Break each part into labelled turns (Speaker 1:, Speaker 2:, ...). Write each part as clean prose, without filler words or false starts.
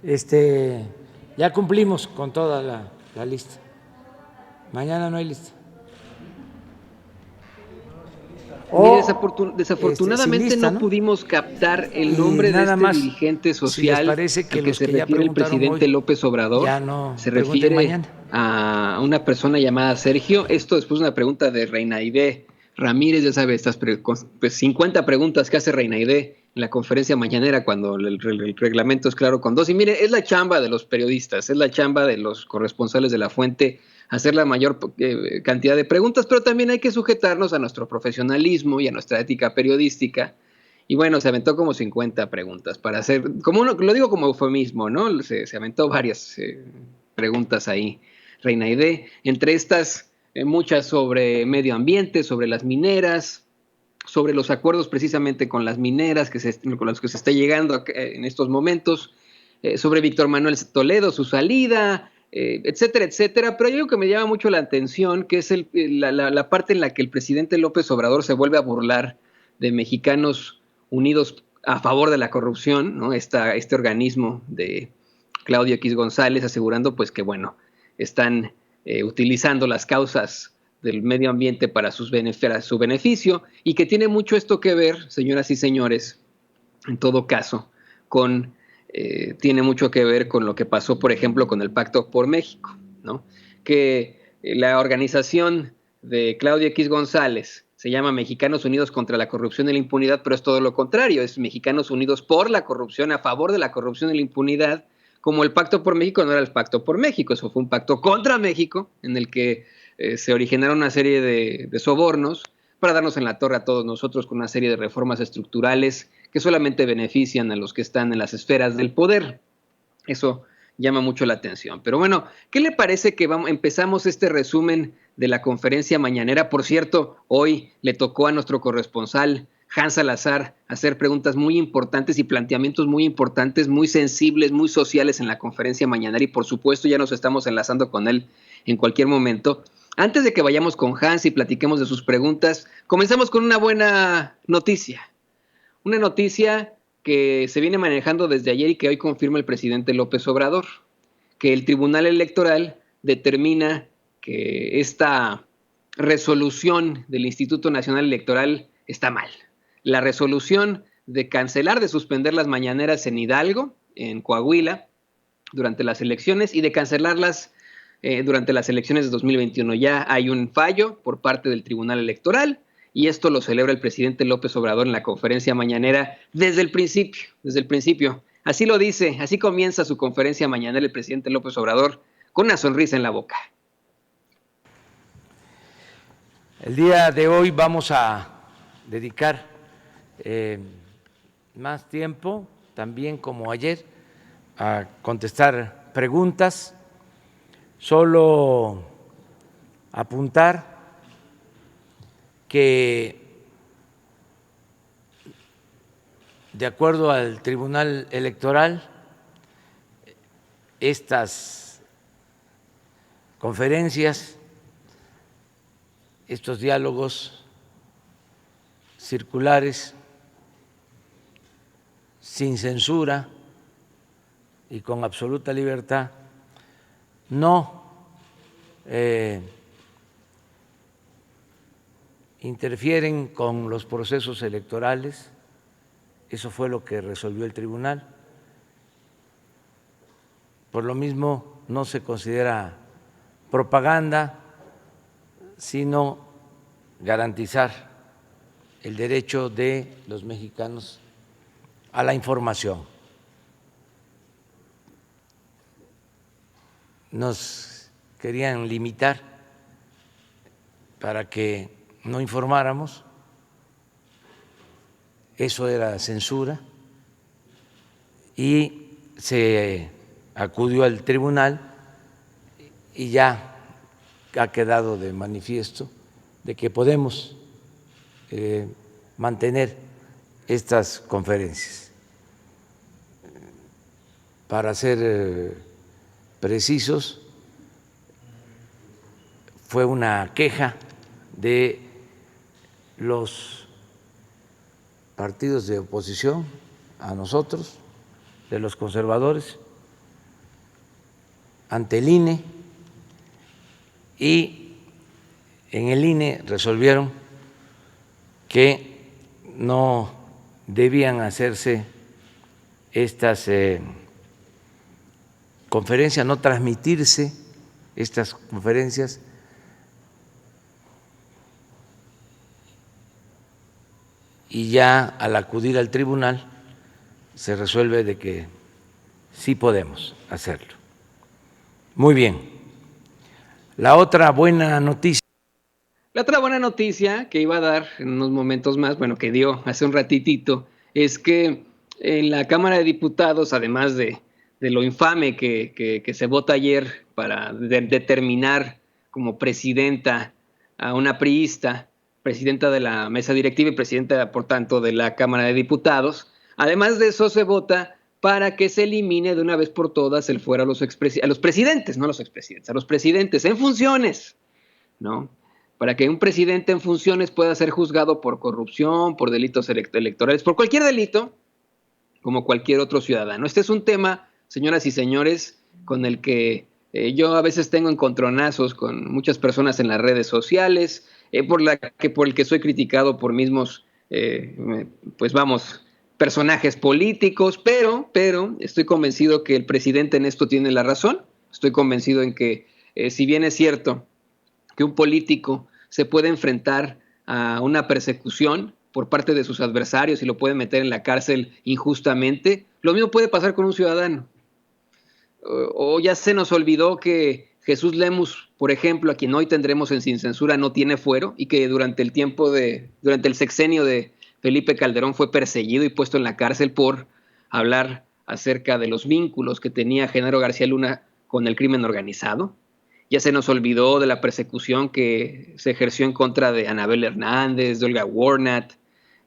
Speaker 1: Este, ya cumplimos con toda la lista. Mañana no hay lista.
Speaker 2: Mire,
Speaker 1: Sin
Speaker 2: desafortunadamente
Speaker 1: lista,
Speaker 2: no
Speaker 1: ¿no?
Speaker 2: pudimos captar el
Speaker 1: Y
Speaker 2: nombre de
Speaker 1: nada
Speaker 2: este
Speaker 1: más,
Speaker 2: dirigente
Speaker 1: si les
Speaker 2: social
Speaker 1: parece que
Speaker 2: al que
Speaker 1: los
Speaker 2: se
Speaker 1: que ya
Speaker 2: refiere el
Speaker 1: preguntaron hoy
Speaker 2: presidente López Obrador.
Speaker 1: ya no
Speaker 2: Se
Speaker 1: pregunten
Speaker 2: refiere
Speaker 1: mañana.
Speaker 2: a una persona llamada Sergio. Esto después de una pregunta de Reinaide Ramírez, ya sabe, pues 50 preguntas que hace Reinaide en la conferencia mañanera cuando el reglamento es claro con dos. Y mire, es la chamba de los periodistas, es la chamba de los corresponsales de la fuente hacer la mayor cantidad de preguntas, pero también hay que sujetarnos a nuestro profesionalismo y a nuestra ética periodística. Y bueno, se aventó como 50 preguntas para hacer, como uno, lo digo como eufemismo, ¿no? Se aventó varias preguntas ahí, Reina Aide, entre estas muchas sobre medio ambiente, sobre las mineras, sobre los acuerdos precisamente con las mineras con los que se está llegando en estos momentos, sobre Víctor Manuel Toledo, su salida, etcétera, etcétera. Pero hay algo que me llama mucho la atención, que es la parte en la que el presidente López Obrador se vuelve a burlar de Mexicanos Unidos a favor de la corrupción, ¿no? Este organismo de Claudio X González asegurando pues que, bueno, están utilizando las causas del medio ambiente para su beneficio y que tiene mucho esto que ver, señoras y señores, en todo caso, tiene mucho que ver con lo que pasó, por ejemplo, con el Pacto por México, ¿no? Que la organización de Claudio X González se llama Mexicanos Unidos contra la Corrupción y la Impunidad, pero es todo lo contrario, es Mexicanos Unidos por la Corrupción, a favor de la corrupción y la impunidad, como el Pacto por México no era el Pacto por México, eso fue un pacto contra México, en el que se originaron una serie de sobornos para darnos en la torre a todos nosotros con una serie de reformas estructurales que solamente benefician a los que están en las esferas del poder. Eso llama mucho la atención. Pero bueno, ¿qué le parece que empezamos este resumen de la conferencia mañanera? Por cierto, hoy le tocó a nuestro corresponsal Hans Salazar hacer preguntas muy importantes y planteamientos muy importantes, muy sensibles, muy sociales en la conferencia mañanera y por supuesto ya nos estamos enlazando con él en cualquier momento. Antes de que vayamos con Hans y platiquemos de sus preguntas, comenzamos con una buena noticia. Una noticia que se viene manejando desde ayer y que hoy confirma el presidente López Obrador, que el Tribunal Electoral determina que esta resolución del Instituto Nacional Electoral está mal. La resolución de cancelar, de suspender las mañaneras en Hidalgo, en Coahuila, durante las elecciones y de cancelarlas durante las elecciones de 2021. Ya hay un fallo por parte del Tribunal Electoral y esto lo celebra el presidente López Obrador en la conferencia mañanera desde el principio, desde el principio. Así lo dice, así comienza su conferencia mañanera el presidente López Obrador con una sonrisa en la boca.
Speaker 1: El día de hoy vamos a dedicar más tiempo, también como ayer, a contestar preguntas. Solo apuntar que, de acuerdo al Tribunal Electoral, estas conferencias, estos diálogos circulares sin censura y con absoluta libertad no interfieren con los procesos electorales. Eso fue lo que resolvió el tribunal. Por lo mismo, no se considera propaganda, sino garantizar el derecho de los mexicanos a la información. Nos querían limitar para que no informáramos, eso era censura, y se acudió al tribunal y ya ha quedado de manifiesto de que podemos mantener estas conferencias. Para ser precisos, fue una queja de los partidos de oposición a nosotros, de los conservadores, ante el INE y en el INE resolvieron que no debían hacerse estas conferencias, no transmitirse estas conferencias, y ya al acudir al tribunal se resuelve de que sí podemos hacerlo. Muy bien. La otra buena noticia.
Speaker 2: La otra buena noticia que iba a dar en unos momentos más, bueno, que dio hace un ratitito, es que en la Cámara de Diputados, además de lo infame que se vota ayer para determinar como presidenta a una priista, presidenta de la mesa directiva y presidenta, por tanto, de la Cámara de Diputados, además de eso se vota para que se elimine de una vez por todas el fuero a los presidentes, no a los expresidentes, a los presidentes en funciones, ¿no? Para que un presidente en funciones pueda ser juzgado por corrupción, por delitos electorales, por cualquier delito, como cualquier otro ciudadano. Este es un tema, señoras y señores, con el que yo a veces tengo encontronazos con muchas personas en las redes sociales, por el que soy criticado por mismos, pues vamos, personajes políticos, pero estoy convencido que el presidente en esto tiene la razón. Estoy convencido en que, si bien es cierto que un político se puede enfrentar a una persecución por parte de sus adversarios y lo puede meter en la cárcel injustamente, lo mismo puede pasar con un ciudadano. O ya se nos olvidó que Jesús Lemus, por ejemplo, a quien hoy tendremos en Sin Censura, no tiene fuero, y que durante el sexenio de Felipe Calderón fue perseguido y puesto en la cárcel por hablar acerca de los vínculos que tenía Genaro García Luna con el crimen organizado. Ya se nos olvidó de la persecución que se ejerció en contra de Anabel Hernández, de Olga Warnat.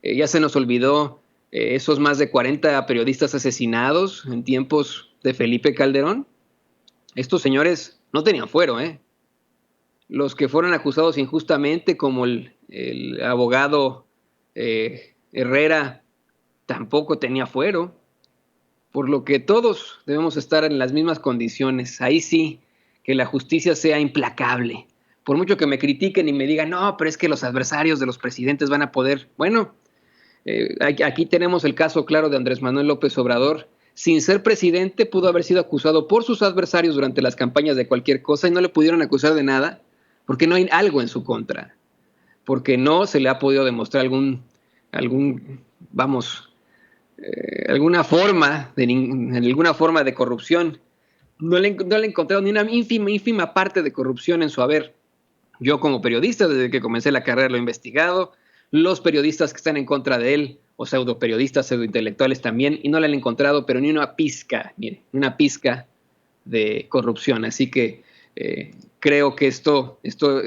Speaker 2: Ya se nos olvidó esos más de 40 periodistas asesinados en tiempos de Felipe Calderón. Estos señores no tenían fuero, ¿eh? Los que fueron acusados injustamente, como el abogado Herrera, tampoco tenía fuero. Por lo que todos debemos estar en las mismas condiciones. Ahí sí, que la justicia sea implacable. Por mucho que me critiquen y me digan, no, pero es que los adversarios de los presidentes van a poder. Bueno, aquí tenemos el caso claro de Andrés Manuel López Obrador. Sin ser presidente, pudo haber sido acusado por sus adversarios durante las campañas de cualquier cosa y no le pudieron acusar de nada porque no hay algo en su contra. Porque no se le ha podido demostrar alguna forma de corrupción. No le he encontrado ni una ínfima parte de corrupción en su haber. Yo como periodista, desde que comencé la carrera lo he investigado, los periodistas que están en contra de él, o pseudoperiodistas, pseudointelectuales también, y no le han encontrado, pero ni una pizca, mire, una pizca de corrupción. Así que creo que esto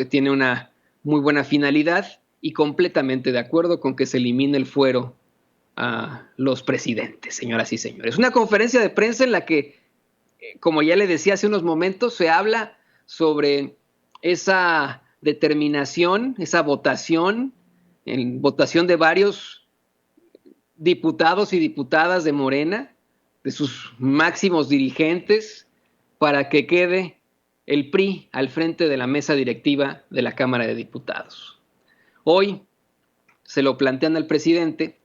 Speaker 2: tiene una muy buena finalidad y completamente de acuerdo con que se elimine el fuero a los presidentes, señoras y señores. Una conferencia de prensa en la que, como ya le decía hace unos momentos, se habla sobre esa determinación, esa votación, en votación de varios diputados y diputadas de Morena, de sus máximos dirigentes, para que quede el PRI al frente de la mesa directiva de la Cámara de Diputados. Hoy se lo plantean al presidente.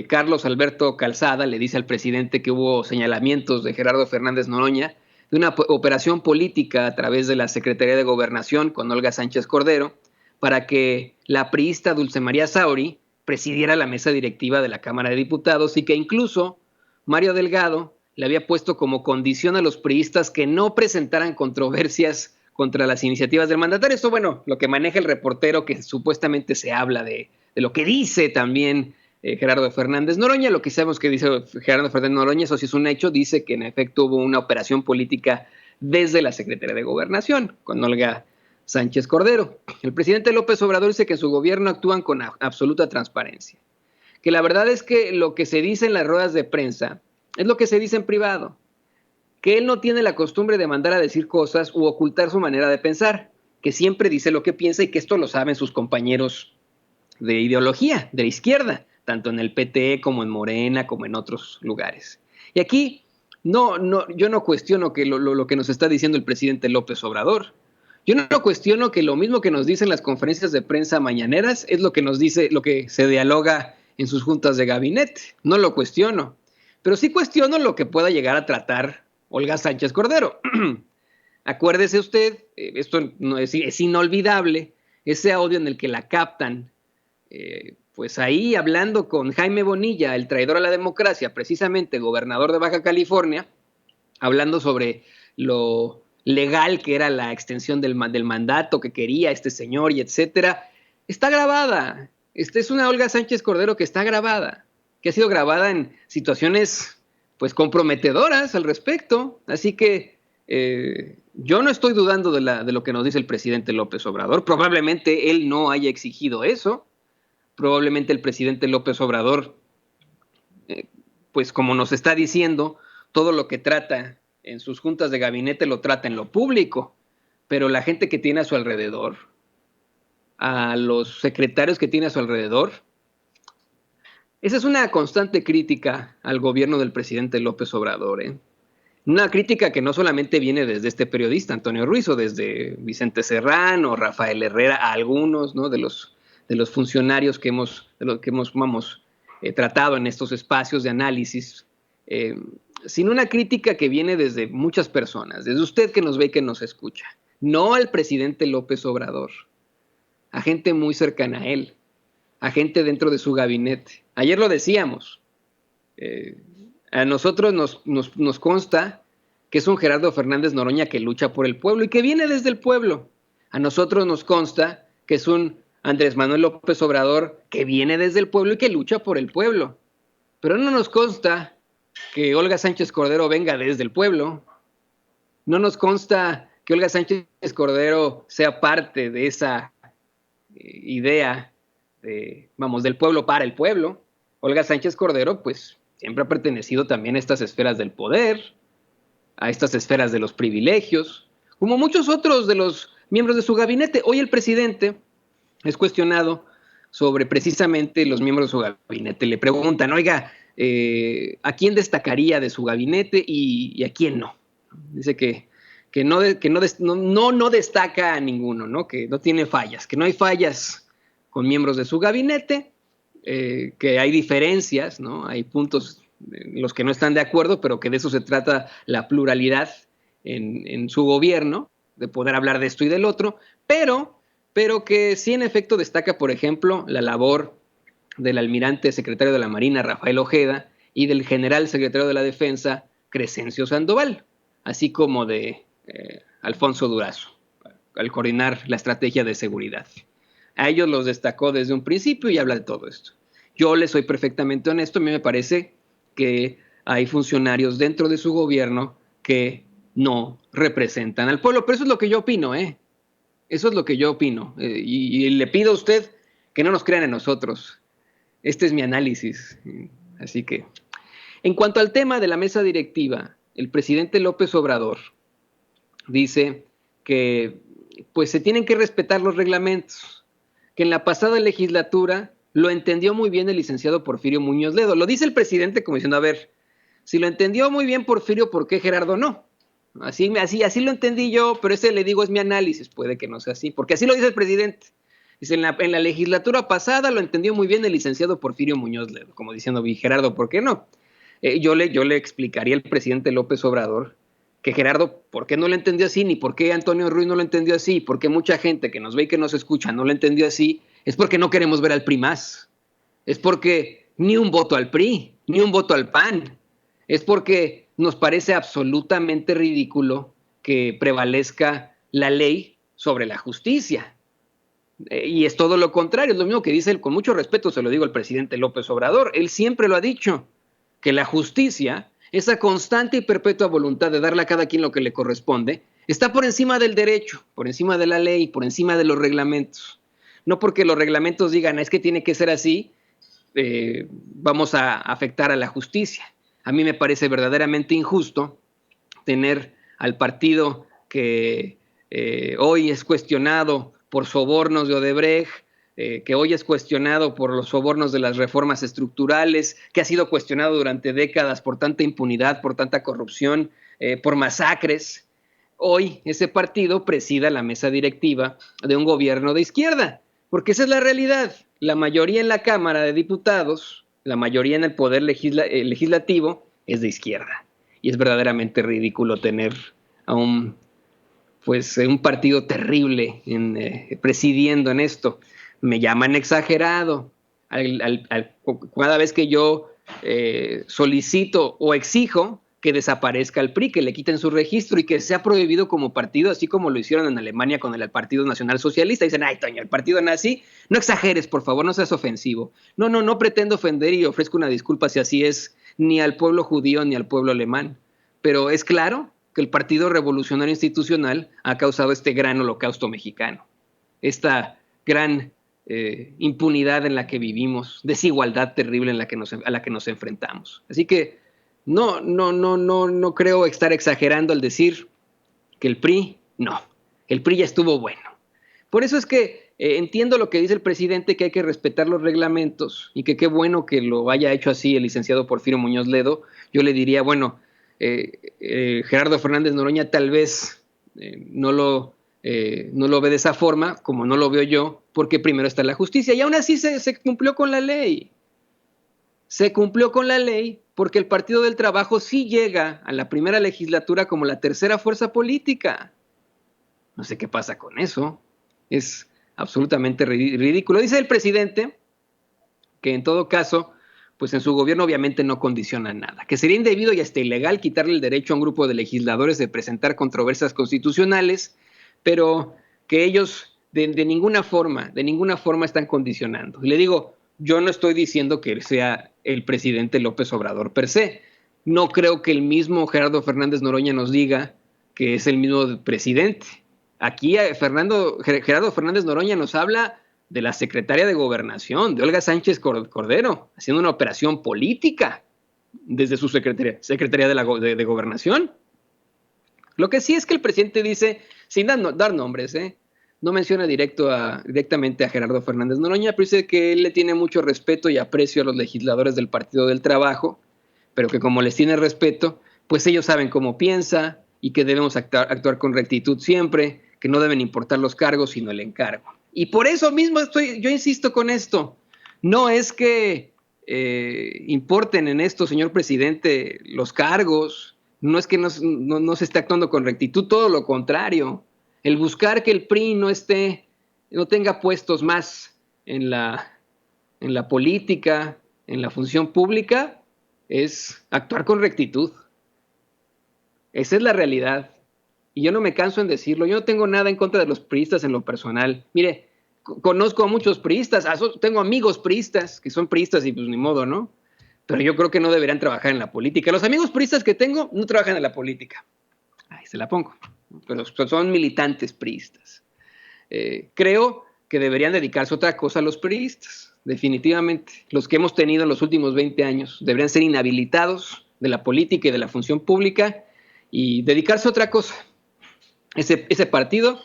Speaker 2: Carlos Alberto Calzada le dice al presidente que hubo señalamientos de Gerardo Fernández Noroña de una operación política a través de la Secretaría de Gobernación con Olga Sánchez Cordero para que la priista Dulce María Sauri presidiera la mesa directiva de la Cámara de Diputados y que incluso Mario Delgado le había puesto como condición a los priistas que no presentaran controversias contra las iniciativas del mandatario. Esto, bueno, lo que maneja el reportero, que supuestamente se habla de lo que dice también Gerardo Fernández Noroña. Lo que sabemos que dice Gerardo Fernández Noroña, eso sí es un hecho, dice que en efecto hubo una operación política desde la Secretaría de Gobernación con Olga Sánchez Cordero. El presidente López Obrador dice que en su gobierno actúan con absoluta transparencia, que la verdad es que lo que se dice en las ruedas de prensa es lo que se dice en privado, que él no tiene la costumbre de mandar a decir cosas u ocultar su manera de pensar, que siempre dice lo que piensa y que esto lo saben sus compañeros de ideología, de la izquierda, tanto en el PT como en Morena, como en otros lugares. Y aquí No, yo no cuestiono que lo que nos está diciendo el presidente López Obrador. Yo no cuestiono que lo mismo que nos dicen las conferencias de prensa mañaneras es lo que nos dice, lo que se dialoga en sus juntas de gabinete. No lo cuestiono. Pero sí cuestiono lo que pueda llegar a tratar Olga Sánchez Cordero. Acuérdese usted, esto no es inolvidable, ese audio en el que la captan, pues ahí hablando con Jaime Bonilla, el traidor a la democracia, precisamente gobernador de Baja California, hablando sobre lo legal que era la extensión del mandato que quería este señor y etcétera, está grabada. Esta es una Olga Sánchez Cordero que está grabada, que ha sido grabada en situaciones pues comprometedoras al respecto. Así que yo no estoy dudando de lo que nos dice el presidente López Obrador. Probablemente él no haya exigido eso. Probablemente el presidente López Obrador, pues como nos está diciendo, todo lo que trata en sus juntas de gabinete lo trata en lo público, pero la gente que tiene a su alrededor, a los secretarios que tiene a su alrededor, esa es una constante crítica al gobierno del presidente López Obrador, ¿eh? Una crítica que no solamente viene desde este periodista, Antonio Ruiz, o desde Vicente Serrano, Rafael Herrera, a algunos, ¿no?, de los funcionarios que hemos tratado en estos espacios de análisis, sino una crítica que viene desde muchas personas, desde usted que nos ve y que nos escucha, no al presidente López Obrador, a gente muy cercana a él, a gente dentro de su gabinete. Ayer lo decíamos, a nosotros nos consta que es un Gerardo Fernández Noroña que lucha por el pueblo y que viene desde el pueblo. A nosotros nos consta que es un Andrés Manuel López Obrador que viene desde el pueblo y que lucha por el pueblo. Pero no nos consta que Olga Sánchez Cordero venga desde el pueblo. No nos consta que Olga Sánchez Cordero sea parte de esa idea del pueblo para el pueblo. Olga Sánchez Cordero, pues, siempre ha pertenecido también a estas esferas del poder, a estas esferas de los privilegios, como muchos otros de los miembros de su gabinete. Hoy el presidente es cuestionado sobre precisamente los miembros de su gabinete. Le preguntan, oiga, ¿a quién destacaría de su gabinete y a quién no? Dice que no destaca a ninguno, ¿no? Que no tiene fallas, que no hay fallas con miembros de su gabinete, que hay diferencias, ¿no? Hay puntos en los que no están de acuerdo, pero que de eso se trata la pluralidad en su gobierno, de poder hablar de esto y del otro, pero que sí en efecto destaca, por ejemplo, la labor del almirante secretario de la Marina, Rafael Ojeda, y del general secretario de la Defensa, Crescencio Sandoval, así como de Alfonso Durazo, al coordinar la estrategia de seguridad. A ellos los destacó desde un principio y habla de todo esto. Yo les soy perfectamente honesto, a mí me parece que hay funcionarios dentro de su gobierno que no representan al pueblo, pero eso es lo que yo opino, ¿eh? Eso es lo que yo opino. Y le pido a usted que no nos crean en nosotros. Este es mi análisis. Así que, en cuanto al tema de la mesa directiva, el presidente López Obrador dice que pues se tienen que respetar los reglamentos, que en la pasada legislatura lo entendió muy bien el licenciado Porfirio Muñoz Ledo. Lo dice el presidente como diciendo, a ver, si lo entendió muy bien Porfirio, ¿por qué Gerardo no? Así lo entendí yo, pero ese le digo es mi análisis, puede que no sea así, porque así lo dice el presidente. Dice, en la legislatura pasada lo entendió muy bien el licenciado Porfirio Muñoz Ledo, como diciendo, Gerardo, ¿por qué no? Yo le explicaría al presidente López Obrador que Gerardo, ¿por qué no lo entendió así? Ni por qué Antonio Ruiz no lo entendió así, porque mucha gente que nos ve y que nos escucha no lo entendió así, es porque no queremos ver al PRI más. Es porque ni un voto al PRI, ni un voto al PAN. Es porque nos parece absolutamente ridículo que prevalezca la ley sobre la justicia. Y es todo lo contrario, es lo mismo que dice él, con mucho respeto se lo digo al presidente López Obrador, él siempre lo ha dicho, que la justicia, esa constante y perpetua voluntad de darle a cada quien lo que le corresponde, está por encima del derecho, por encima de la ley, por encima de los reglamentos. No porque los reglamentos digan, es que tiene que ser así, vamos a afectar a la justicia. A mí me parece verdaderamente injusto tener al partido que hoy es cuestionado por sobornos de Odebrecht, que hoy es cuestionado por los sobornos de las reformas estructurales, que ha sido cuestionado durante décadas por tanta impunidad, por tanta corrupción, por masacres. Hoy ese partido presida la mesa directiva de un gobierno de izquierda, porque esa es la realidad. La mayoría en la Cámara de Diputados, la mayoría en el poder legislativo es de izquierda. Y es verdaderamente ridículo tener a un partido terrible presidiendo en esto. Me llaman exagerado. Cada vez que yo solicito o exijo que desaparezca el PRI, que le quiten su registro y que sea prohibido como partido, así como lo hicieron en Alemania con el Partido Nacional Socialista. Dicen, ay, Toño, el partido nazi, no exageres, por favor, no seas ofensivo. No pretendo ofender y ofrezco una disculpa si así es, ni al pueblo judío ni al pueblo alemán. Pero es claro que el Partido Revolucionario Institucional ha causado este gran holocausto mexicano, esta gran impunidad en la que vivimos, desigualdad terrible a la que nos enfrentamos. Así que no creo estar exagerando al decir que el PRI, el PRI ya estuvo bueno. Por eso es que entiendo lo que dice el presidente, que hay que respetar los reglamentos y que qué bueno que lo haya hecho así el licenciado Porfirio Muñoz Ledo. Yo le diría, bueno, Gerardo Fernández Noroña tal vez no lo ve de esa forma, como no lo veo yo, porque primero está la justicia. Y aún así se cumplió con la ley. Se cumplió con la ley porque el Partido del Trabajo sí llega a la primera legislatura como la tercera fuerza política. No sé qué pasa con eso. Es absolutamente ridículo. Dice el presidente que en todo caso, pues en su gobierno obviamente no condiciona nada, que sería indebido y hasta ilegal quitarle el derecho a un grupo de legisladores de presentar controversias constitucionales, pero que ellos de ninguna forma están condicionando. Y le digo, yo no estoy diciendo que sea el presidente López Obrador per se. No creo que el mismo Gerardo Fernández Noroña nos diga que es el mismo presidente. Aquí Gerardo Fernández Noroña nos habla de la secretaria de Gobernación, de Olga Sánchez Cordero, haciendo una operación política desde su secretaría de Gobernación. Lo que sí es que el presidente dice, sin dar nombres, no menciona directamente a Gerardo Fernández Noroña, pero dice que él le tiene mucho respeto y aprecio a los legisladores del Partido del Trabajo, pero que como les tiene respeto, pues ellos saben cómo piensa y que debemos actuar con rectitud siempre, que no deben importar los cargos, sino el encargo. Y por eso mismo yo insisto con esto. No es que importen en esto, señor presidente, los cargos, no es que no se esté actuando con rectitud, todo lo contrario. El buscar que el PRI no tenga puestos más en la política, en la función pública, es actuar con rectitud. Esa es la realidad. Y yo no me canso en decirlo. Yo no tengo nada en contra de los priistas en lo personal. Mire, conozco a muchos priistas, tengo amigos priistas que son priistas y pues ni modo, ¿no? Pero yo creo que no deberían trabajar en la política. Los amigos priistas que tengo no trabajan en la política. Ahí se la pongo. Pero son militantes priistas. Creo que deberían dedicarse a otra cosa los priistas, definitivamente. Los que hemos tenido en los últimos 20 años deberían ser inhabilitados de la política y de la función pública y dedicarse a otra cosa. Ese partido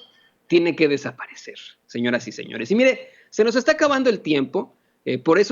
Speaker 2: tiene que desaparecer, señoras y señores. Y mire, se nos está acabando el tiempo, por eso